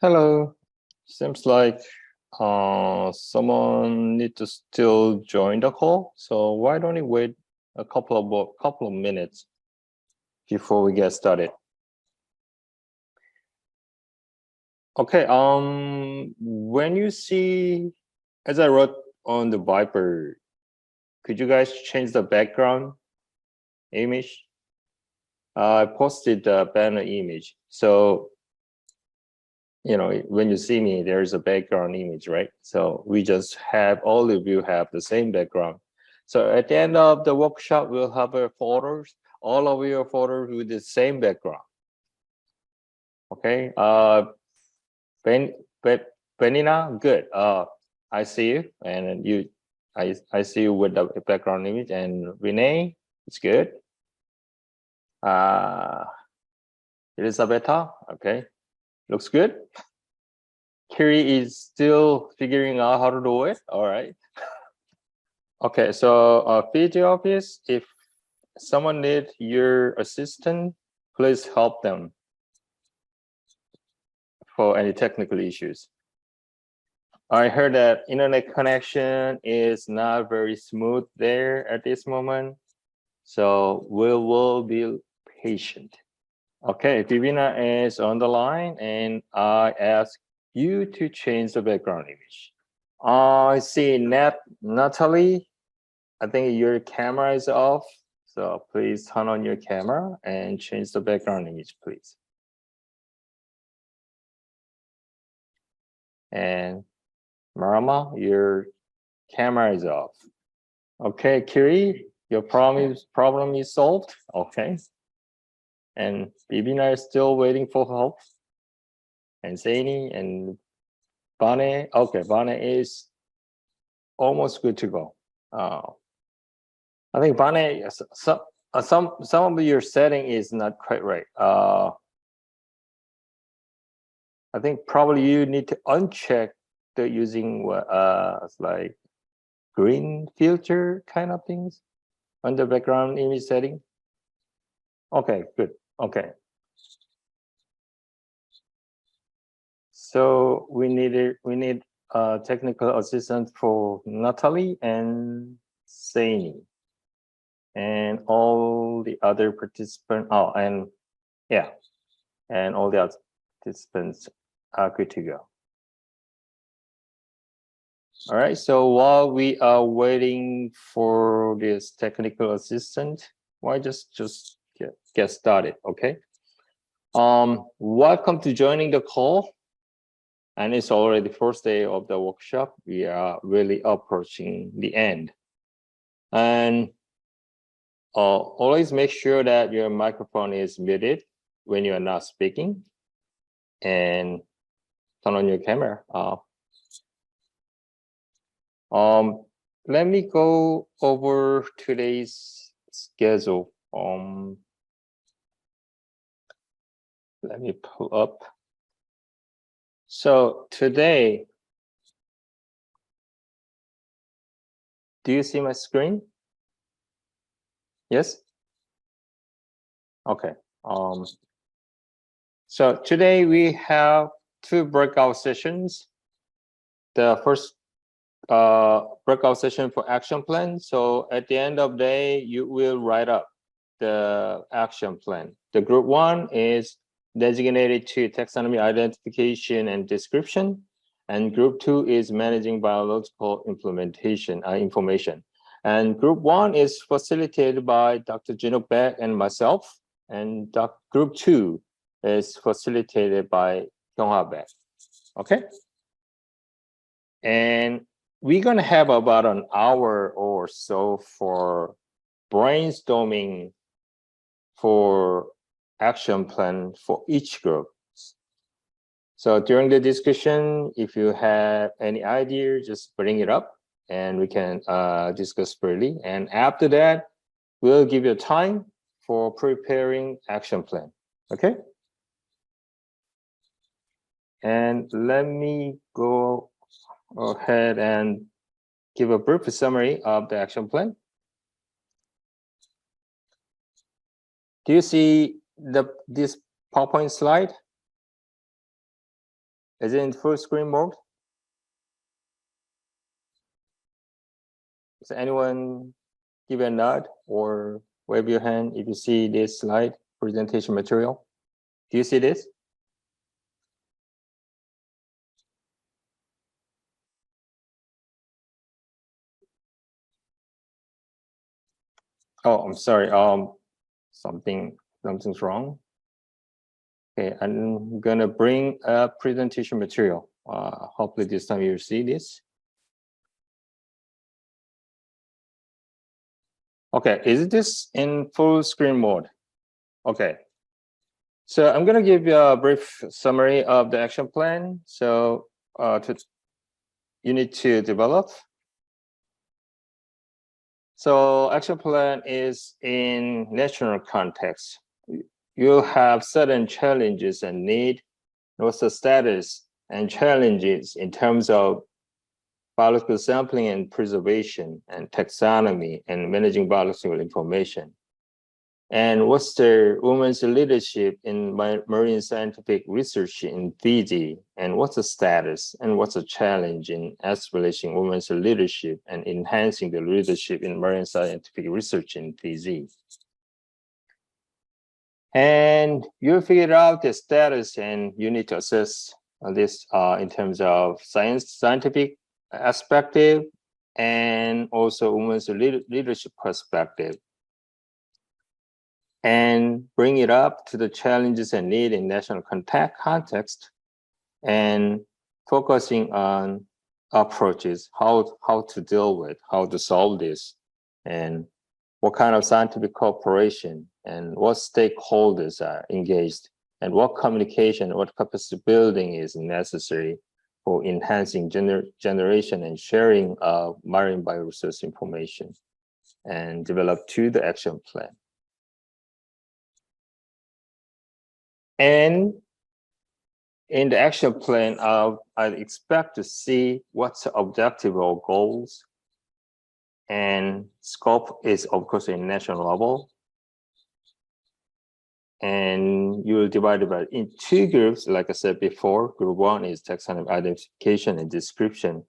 Hello. Seems like someone need to still join the call. So why don't we wait a couple of minutes before we get started? Okay. When you see, as I wrote on the Viper, could you guys change the background image? I posted the banner image. So when you see me, there's a background image, right? So we just have all of you have the same background. So at the end of the workshop, we'll have our photos, all of your photos with the same background. Okay. Benina, good. I see you, and I see you with the background image, and Renee, it's good. Elisabetta, okay, looks good. Kiri is still figuring out how to do it. All right. Okay, so video office, if someone needs your assistant, please help them for any technical issues. I heard that internet connection is not very smooth there at this moment, so we will be patient. Okay, Divina is on the line, and I ask you to change the background image. I see Natalie. I think your camera is off, so please turn on your camera and change the background image, please. And Marama, your camera is off. Okay, Kiri, your problem is solved. Okay. And Bibina is still waiting for help. And Zaini and Bane. Okay, Bane is almost good to go. I think Bane, some of your setting is not quite right. I think probably you need to uncheck the using like green filter kind of things on the background image setting. Okay, good. Okay. So we need technical assistance for Natalie and Saini and all the other participants. Oh, and yeah, and all the other participants are good to go. All right, so while we are waiting for this technical assistant, why just get started, okay? Welcome to joining the call. And it's already the first day of the workshop. We are really approaching the end. And always make sure that your microphone is muted when you are not speaking, and turn on your camera. Let me go over today's schedule. Let me pull up. So today, do you see my screen? Yes? Okay. So today we have two breakout sessions. The first breakout session for action plan. So at the end of the day, you will write up the action plan. The group one is designated to taxonomy identification and description. And group two is managing biological information. And group one is facilitated by Dr. Jinuk Beck and myself. And group two is facilitated by Kyunghwa Beck. Okay? And we're going to have about an hour or so for brainstorming for action plan for each group. So during the discussion, if you have any idea, just bring it up and we can discuss freely. And after that, we'll give you time for preparing action plan. Okay? And let me go ahead and give a brief summary of the action plan. Do you see this PowerPoint slide? Is it in full screen mode? Does anyone give a nod or wave your hand if you see this slide presentation material? Do you see this? Oh, I'm sorry. Something's wrong. Okay, I'm gonna bring a presentation material. Hopefully this time you see this. Okay, is this in full screen mode? Okay. So I'm gonna give you a brief summary of the action plan. So you need to develop. So action plan is in national context. You have certain challenges and need. What's the status and challenges in terms of biological sampling and preservation and taxonomy and managing biological information? And what's the women's leadership in marine scientific research in Fiji? And what's the status and what's the challenge in establishing women's leadership and enhancing the leadership in marine scientific research in Fiji? And you figure out the status and you need to assess this in terms of scientific perspective and also women's leadership perspective, and bring it up to the challenges and need in national context, and focusing on approaches, how to deal with, how to solve this, and what kind of scientific cooperation and what stakeholders are engaged, and what communication, what capacity building is necessary for enhancing generation and sharing of marine bioresource information, and develop to the action plan. And in the action plan, I expect to see what's the objective or goals, and scope is of course in national level. And you will divide it in two groups, like I said before. Group one is taxonomy identification and description.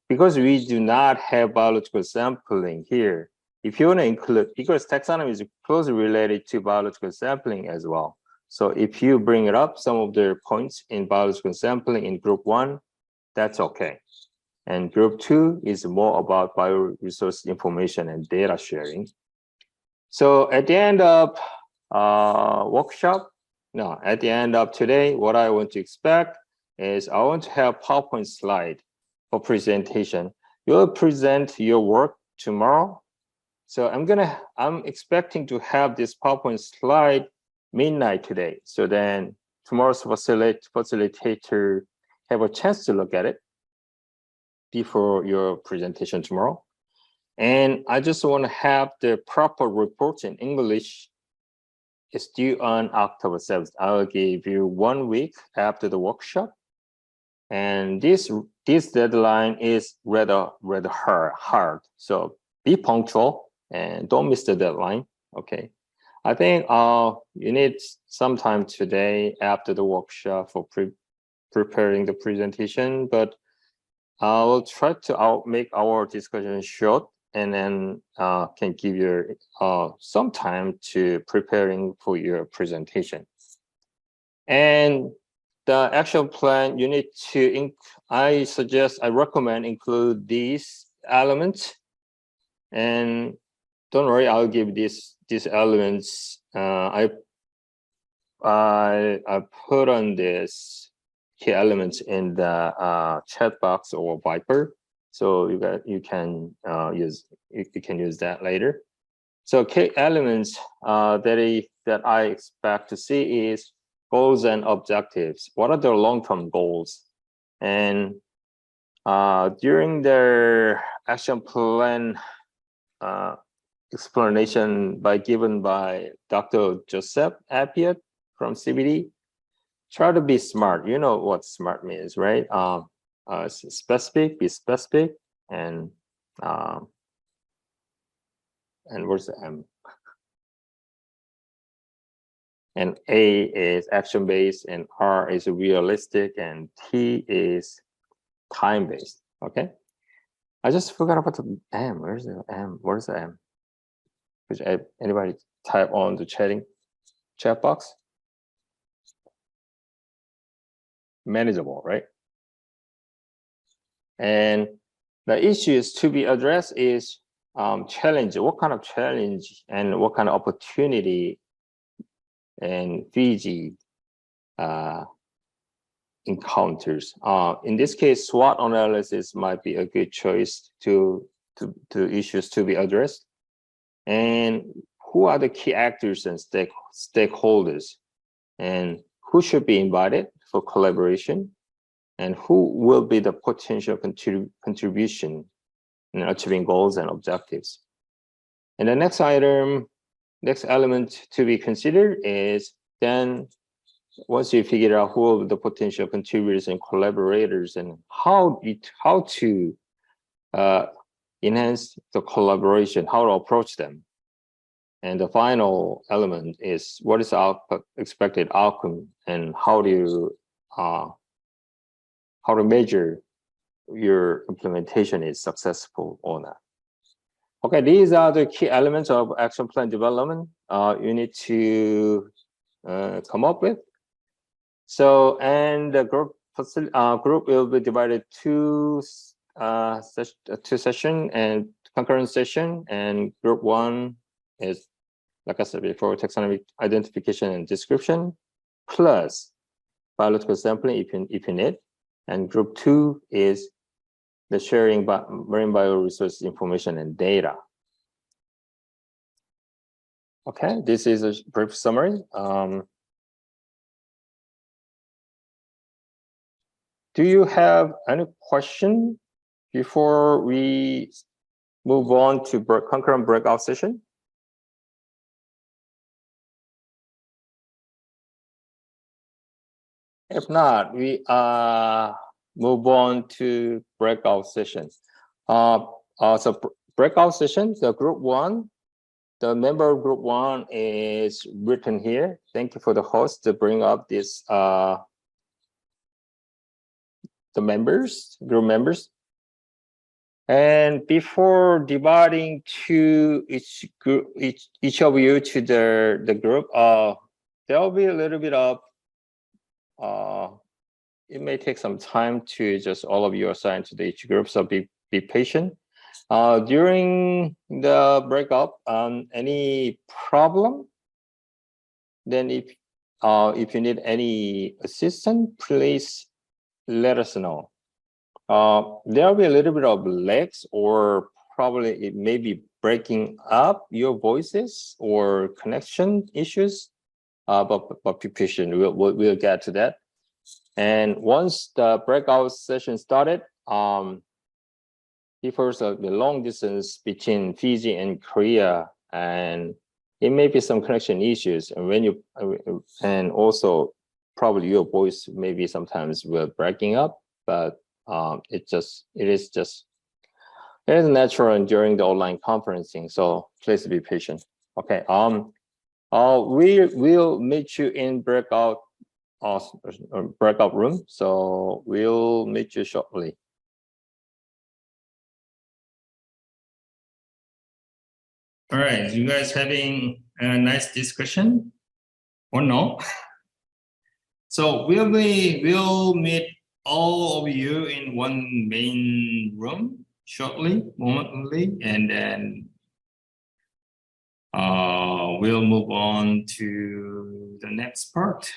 Because we do not have biological sampling here, if you want to include, because taxonomy is closely related to biological sampling as well. So if you bring it up, some of the points in biological sampling in group one, that's okay. And group two is more about bioresource information and data sharing. So at the end of at the end of today, what I want to expect is I want to have PowerPoint slide for presentation. You'll present your work tomorrow. So I'm expecting to have this PowerPoint slide midnight today. So then tomorrow's facilitator have a chance to look at it before your presentation tomorrow. And I just want to have the proper report in English. It's due on October 7th. I'll give you 1 week after the workshop. And this deadline is rather hard. So be punctual and don't miss the deadline. Okay. I think you need some time today after the workshop for preparing the presentation, but I will try to make our discussion short, and then can give you some time to preparing for your presentation. And the action plan, you need to, I recommend include these elements. And don't worry, I'll give these elements. I put on this key elements in the chat box or Viper, so you can use that later. So key elements that I expect to see is goals and objectives. What are the long-term goals? And during their action plan explanation given by Dr. Joseph Appiat from CBD, try to be smart. You know what smart means, right? Be specific, and where's the M? and A is action-based, and R is realistic, and T is time-based. Okay. I just forgot about the M. Where's the M? Where's the M? Could anybody type on the chat box? Manageable, right? And the issues to be addressed is challenge. What kind of challenge and what kind of opportunity and Fiji encounters? In this case, SWOT analysis might be a good choice to issues to be addressed. And who are the key actors and stakeholders, and who should be invited for collaboration, and who will be the potential contribution in achieving goals and objectives. And the next element to be considered is then once you figure out who are the potential contributors and collaborators and how to enhance the collaboration, how to approach them. And the final element is what is our expected outcome and how to measure your implementation is successful or not. Okay, these are the key elements of action plan development you need to come up with. So, and the group will be divided two session and concurrent session, and group 1 is, like I said before, taxonomic identification and description, plus biological sampling if you need. And group 2 is the sharing marine bioresources information and data. Okay, this is a brief summary. Do you have any question before we move on to concurrent breakout session? If not, we move on to breakout sessions. So breakout sessions, the group 1, the member of group 1 is written here. Thank you for the host to bring up this the group members. And before dividing to each of you to the group, there will be a little bit of it may take some time to just all of you assign to each group, so be patient. During the breakup, any problem, then if you need any assistance, please let us know. There will be a little bit of lags, or probably it may be breaking up your voices or connection issues, but be patient. We'll get to that. And once the breakout session started, differs the long distance between Fiji and Korea, and it may be some connection issues. And when you and also probably your voice maybe sometimes will breaking up, but it is natural during the online conferencing. So please be patient. Okay. We will meet you in breakout room. So we'll meet you shortly. All right, you guys having a nice discussion or no? So we'll meet all of you in one main room shortly, momentarily, and then we'll move on to the next part.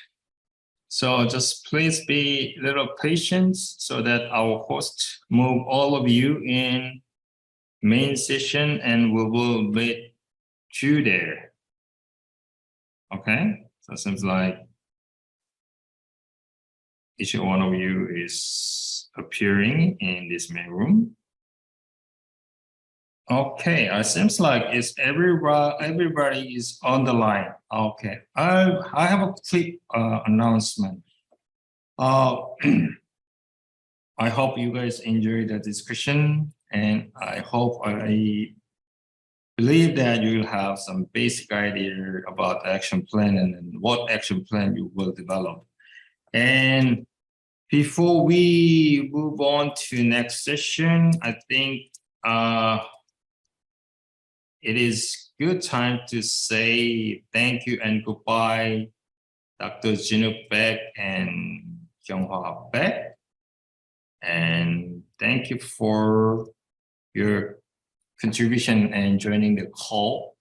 So just please be a little patient so that our host move all of you in main session, and we will meet you there. Okay, so it seems like each one of you is appearing in this main room. Okay, it seems like it's everybody is on the line. Okay, I have a quick announcement. I hope you guys enjoyed the discussion, and I hope I believe that you will have some basic idea about action plan and what action plan you will develop. And before we move on to next session, I think it is good time to say thank you and goodbye, Dr. Jinuk Beck and Kyunghwa Beck. And thank you for your contribution and joining the call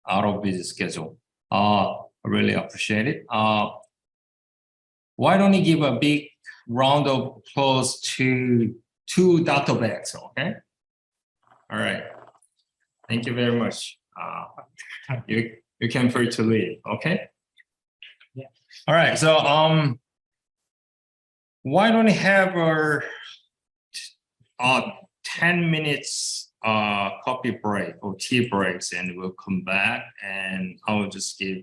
out of busy schedule. I really appreciate it. Why don't you give a big round of applause to Dr. Beck, okay? All right. Thank you very much. You can free to leave, okay? Yeah. All right. So why don't we have our 10 minutes coffee break or tea breaks, and we'll come back and I'll just give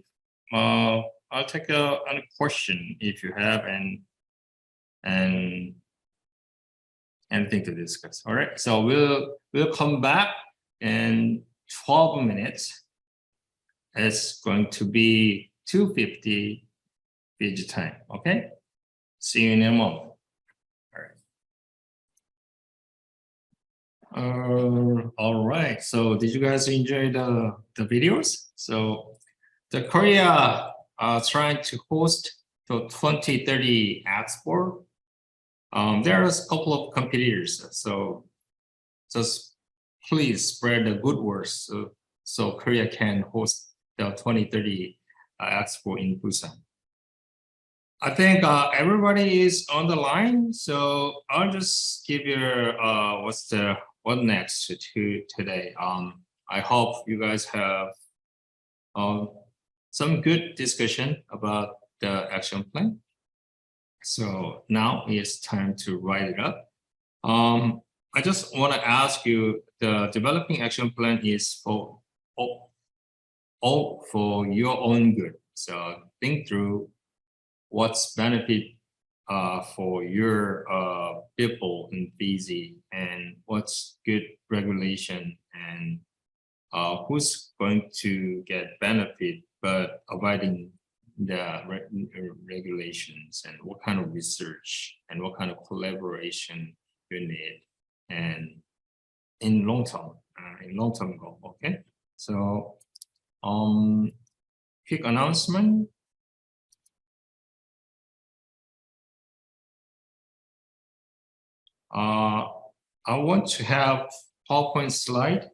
I'll take a question if you have and anything to discuss. All right. So we'll come back in 12 minutes. It's going to be 2:50 Fiji time. Okay. See you in a moment. All right. So did you guys enjoy the videos? So the Korea trying to host the 2030 Expo. There's a couple of competitors. So just please spread the good words so Korea can host the 2030 Expo in Busan. I think everybody is on the line, so I'll just give you what next to today. I hope you guys have some good discussion about the action plan. So now it's time to write it up. I just want to ask you, the developing action plan is for all for your own good. So think through what's benefit for your people in Fiji, and what's good regulation, and who's going to get benefit but avoiding the regulations, and what kind of research and what kind of collaboration you need, and in long term goal. Okay, so quick announcement. I want to have PowerPoint slide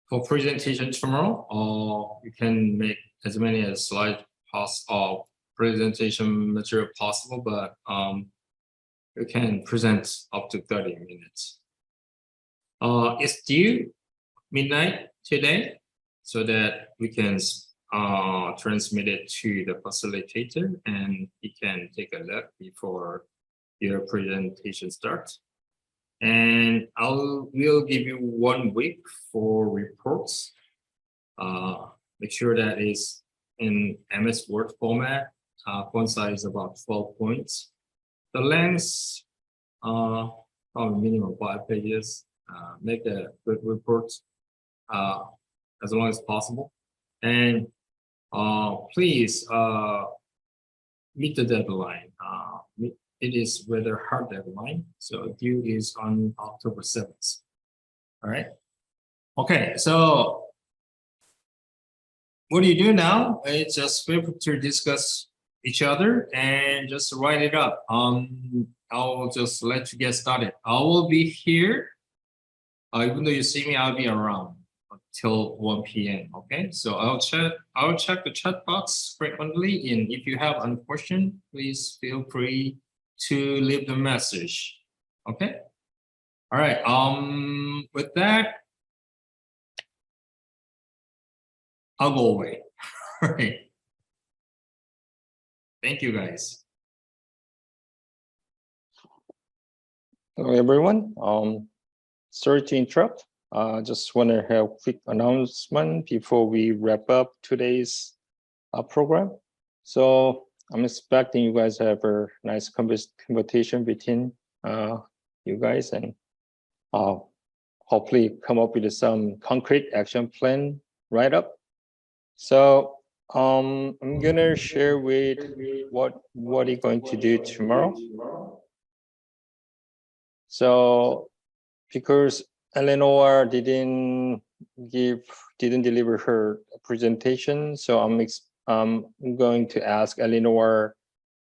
for presentation tomorrow, or you can make as many as slide of presentation material possible, but you can present up to 30 minutes. It's due midnight today, so that we can transmit it to the facilitator, and he can take a look before your presentation starts. And we'll give you 1 week for reports. Make sure that is in MS Word format. Font size about 12 points. The length, probably minimum 5 pages. Make a good report as long as possible. And please meet the deadline. It is rather hard deadline, so due is on October 7th. All right. Okay, so what do you do now? It's just to discuss each other and just write it up. I'll just let you get started. I will be here. Even though you see me, I'll be around until 1 p.m. Okay, so I'll check the chat box frequently, and if you have any question, please feel free to leave the message. Okay. All right. With that, I'll go away. All right. Thank you, guys. Hello, everyone. Sorry to interrupt. Just want to have a quick announcement before we wrap up today's program. So I'm expecting you guys have a nice conversation between you guys, and hopefully come up with some concrete action plan write up. So I'm gonna share with what are you going to do tomorrow. So because Eleanor didn't deliver her presentation, so I'm going to ask Eleanor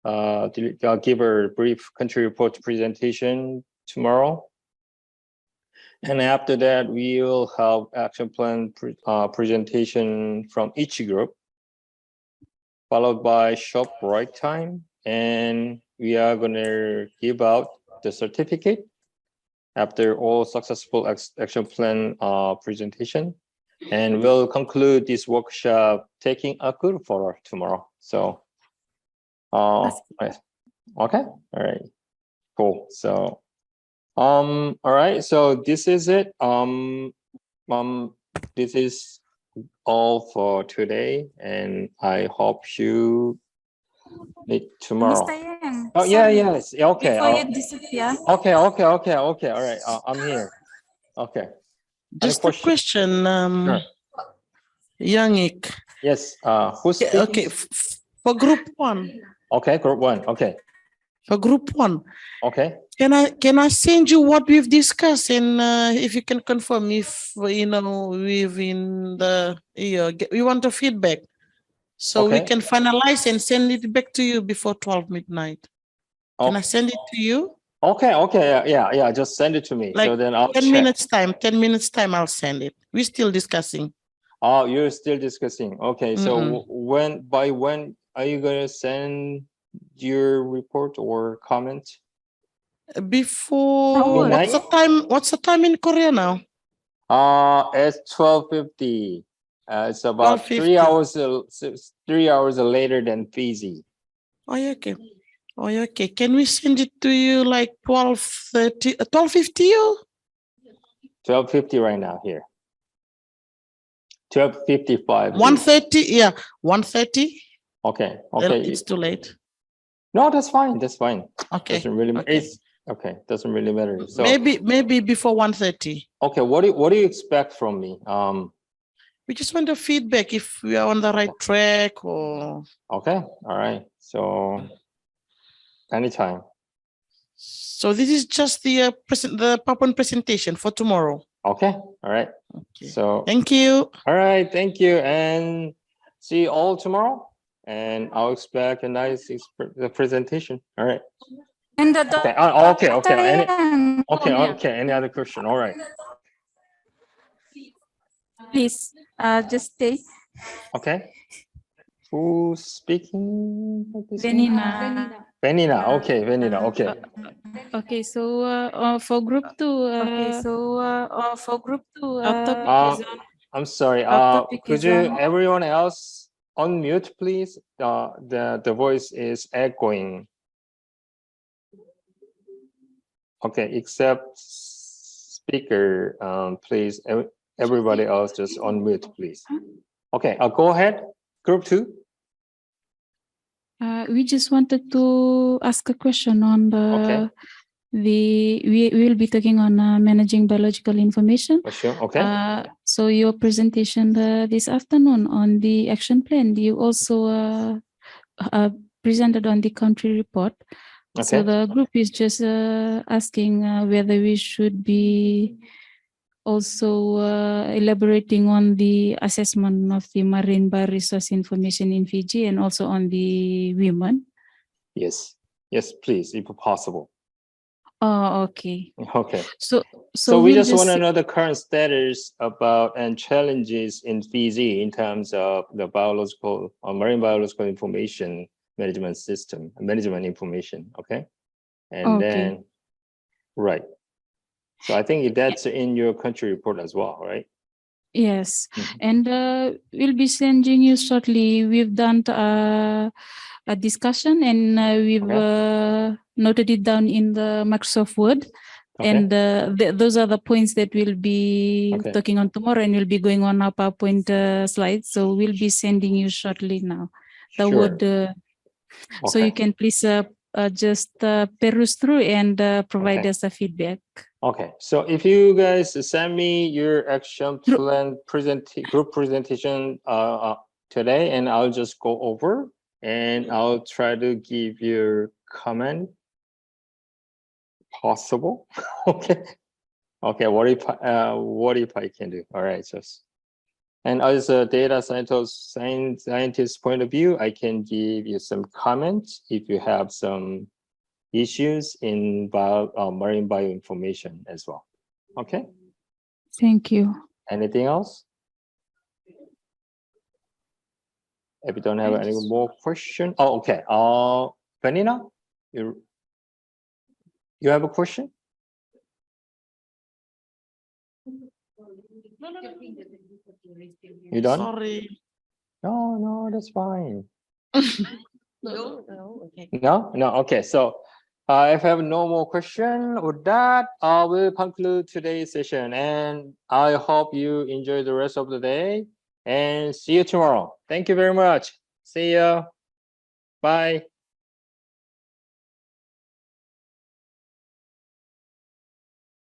to give her a brief country report presentation tomorrow. And after that, we will have action plan presentation from each group, followed by shop right time. And we are gonna give out the certificate after all successful action plan presentation. And we'll conclude this workshop taking a group photo tomorrow. So, nice. Okay, all right, cool. So, all right, so this is it. This is all for today, and I hope you meet tomorrow. Mr. Yang, Oh yeah, sorry. yes, okay. Before you disappear. Okay. All right, I'm here. Okay. Just a question, Sure. Yangik. Yes. Who's speaking? Okay, for group 1. Okay, group 1. Okay. For group 1. Okay. Can I send you what we've discussed, and if you can confirm if we've in the we want a feedback, so we can finalize and send it back to you before 12 midnight. Can I send it to you? Okay. Yeah. Just send it to me. Like so then I'll 10 check. minutes time. 10 minutes time. I'll send it. We're still discussing. Oh, you're still discussing. Okay. So by when are you gonna send your report or comment? Before what's the time in Korea now? It's 12:50. It's about 12:50. 3 hours later than Fiji. Oh yeah, okay. Oh yeah, okay. Can we send it to you like 12:30, 12:50? 12:50 right now here. 12:55. 1:30, yeah, 1:30. Okay. It's too late. No, that's fine. Okay. Doesn't really matter. Doesn't really matter. So maybe before 1:30. Okay, what do you expect from me? We just want the feedback if we are on the right track or. Okay, all right. So anytime. So this is just the PowerPoint presentation for tomorrow. Okay, all right. Okay. So thank you. All right, thank you, and see you all tomorrow. And I'll expect a nice presentation. All right. And Okay. Any other question? All right. Please, just stay. Okay. Who's speaking? Benina. Benina. Okay, Benina. Okay. Okay, so for group 2. I'm sorry. Could you everyone else unmute, please? The voice is echoing. Okay, except speaker, please. Everybody else just unmute, please. Okay, go ahead. Group 2. We just wanted to ask a question on the we will be talking on managing biological information. Sure. Okay. So your presentation this afternoon on the action plan, you also presented on the country report. Okay. So the group is just asking whether we should be also elaborating on the assessment of the marine bioresource information in Fiji and also on the women. Yes, please, if possible. Oh, okay. Okay. So we just want to know the current status about and challenges in Fiji in terms of the biological or marine biological information management system, management information. Okay. And then, right. So I think that's in your country report as well, right? Yes. And we'll be sending you shortly. We've done a discussion and we've noted it down in the Microsoft Word. And those are the points that we'll be talking on tomorrow, and we'll be going on our PowerPoint slides. So we'll be sending you shortly now the Word. So you can please just peruse through and provide Okay. us a feedback. Okay, so if you guys send me your action Group- plan group presentation today, and I'll just go over and I'll try to give your comment possible. Okay. Okay, what if I can do? All right, just and as a data scientist point of view, I can give you some comments if you have some issues in marine bioinformation as well. Okay. Thank you. Anything else? If you don't have any more question, oh, okay. Vanina, you have a question? You done? Sorry. No, that's fine. Okay. No. Okay. So, if I have no more question with that, I will conclude today's session, and I hope you enjoy the rest of the day. And see you tomorrow. Thank you very much. See ya. Bye.